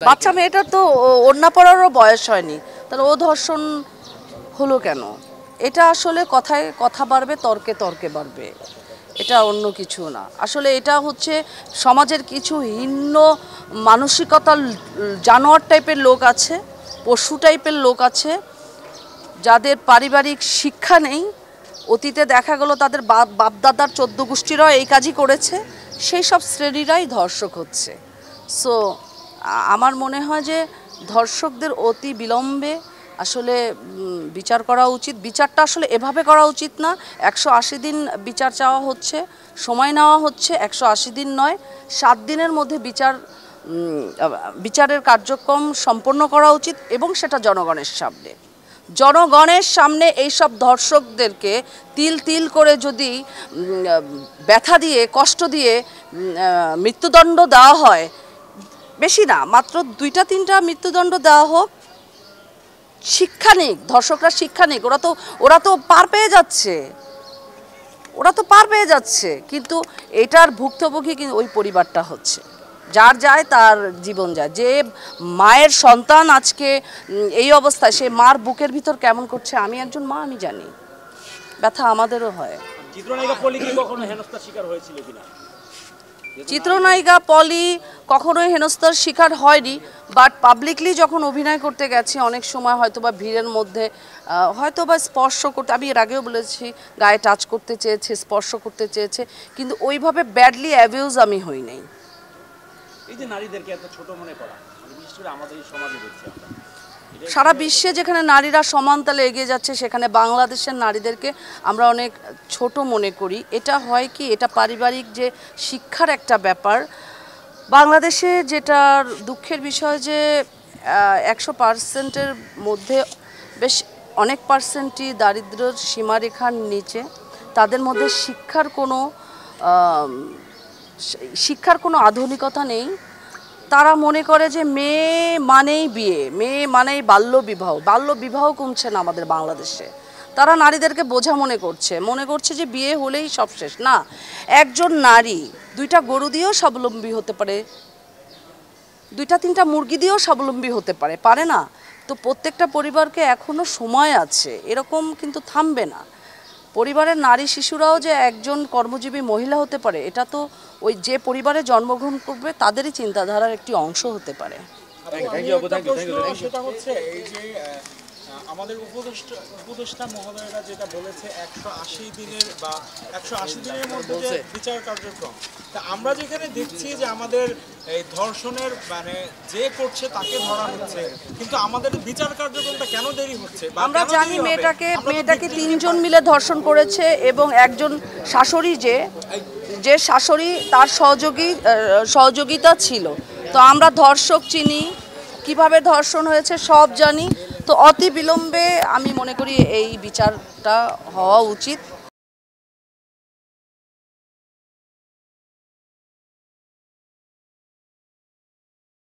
বাচ্চা মেয়েটার তো ওড়না পরারও বয়স হয়নি, তাহলে ও ধর্ষণ হলো কেন? এটা আসলে কথায় কথা বাড়বে, তর্কে তর্কে বাড়বে, এটা অন্য কিছু না। আসলে এটা হচ্ছে সমাজের কিছু হিন্ন মানসিকতার জানোয়ার টাইপের লোক আছে, পশু টাইপের লোক আছে, যাদের পারিবারিক শিক্ষা নেই। অতীতে দেখা গেল তাদের বাপদাদার 14 গোষ্ঠীরাও এই কাজই করেছে, সেই সব শ্রেণীরাই ধর্ষক হচ্ছে। সো আমার মনে হয় যে ধর্ষকদের অতি বিলম্বে আসলে বিচার করা উচিত। বিচারটা আসলে এভাবে করা উচিত না। 180 দিন বিচার চাওয়া হচ্ছে, সময় নেওয়া হচ্ছে, 180 দিন নয়, 7 দিনের মধ্যে বিচারের কার্যক্রম সম্পন্ন করা উচিত, এবং সেটা জনগণের সামনে এইসব ধর্ষকদেরকে তিল তিল করে যদি ব্যথা দিয়ে, কষ্ট দিয়ে মৃত্যুদণ্ড দেওয়া হয়, বেশি না, মাত্র 2-3টা মৃত্যুদণ্ড দেওয়া হোক, শিক্ষা নিক, ধর্ষকরা শিক্ষা নিক। ওরা তো পার পেয়ে যাচ্ছে, কিন্তু এটার ভুক্তভোগী কিন্তু ওই পরিবারটা হচ্ছে। যার যায় তার জীবন যায়। যে মায়ের সন্তান আজকে এই অবস্থায়, সে মার বুকের ভিতর কেমন করছে, আমি একজন মা, আমি জানি, ব্যথা আমাদেরও হয়। চিত্রনায়িকা পলি কি কখনো হেনস্থার শিকার হয়েছিল কিনা? চিত্রনায়িকা পলি কখনোই হেনস্থার শিকার হয়নি, বাট পাবলিকলি যখন অভিনয় করতে গেছে, অনেক সময় হয়তোবা ভিড়ের মধ্যে হয়তোবা স্পর্শ করতে, আমি এর আগেও বলেছি, গায়ে টাচ করতে চেয়েছে, স্পর্শ করতে চেয়েছে, কিন্তু ওইভাবে ব্যাডলি অ্যাবিউজ আমি হই নাই। এই যে নারীদেরকে এত ছোট মনে করা, বিশেষ করে আমাদের সমাজে দেখছি আমরা, সারা বিশ্বে যেখানে নারীরা সমানতালে এগিয়ে যাচ্ছে, সেখানে বাংলাদেশের নারীদেরকে আমরা অনেক ছোট মনে করি। এটা হয় কি, এটা পারিবারিক যে শিক্ষার একটা ব্যাপার। বাংলাদেশে যেটার দুঃখের বিষয় যে 100%-এর মধ্যে বেশ অনেক পার্সেন্টই দারিদ্র্যের সীমারেখার নিচে। তাদের মধ্যে শিক্ষার কোনো আধুনিকতা নেই। তারা মনে করে যে মেয়ে মানেই বিয়ে, মেয়ে মানেই বাল্যবিবাহ কমছে না আমাদের বাংলাদেশে। তারা নারীদেরকে বোঝা মনে করছে যে বিয়ে হলেই সব শেষ। না, একজন নারী 2টা গরু দিয়েও স্বাবলম্বী হতে পারে, 2-3টা মুরগি দিয়েও স্বাবলম্বী হতে পারে না? তো প্রত্যেকটা পরিবারকে এখনো সময় আছে, এরকম কিন্তু থামবে না। পরিবারের নারী শিশুরাও যে একজন কর্মজীবী মহিলা হতে পারে, এটা তো ওই যে পরিবারে জন্মগ্রহণ করবে তাদেরই চিন্তাধারার একটি অংশ হতে পারে। সেটা হচ্ছে এই যে আমাদের উপদেষ্টা মহোদয়রা যেটা বলেছে 180 দিনের বা 180 দিনের মধ্যে যে বিচার কার্যক্রম, তা আমরা যেখানে দেখছি যে আমাদের এই ধর্ষণের মানে যে করছে তাকে ধরা হচ্ছে, কিন্তু আমাদের বিচার কার্যক্রমটা কেন দেরি হচ্ছে? আমরা জানি মেয়েটাকে 3 জন মিলে ধর্ষণ করেছে, এবং একজন শাশুড়ি, যে শাশুড়ি, তার সহযোগিতা ছিল। তো আমরা ধর্ষক চিনি, কিভাবে ধর্ষণ হয়েছে সব জানি। তো অতি বিলম্বে আমি মনে করি এই বিচারটা হওয়া উচিত।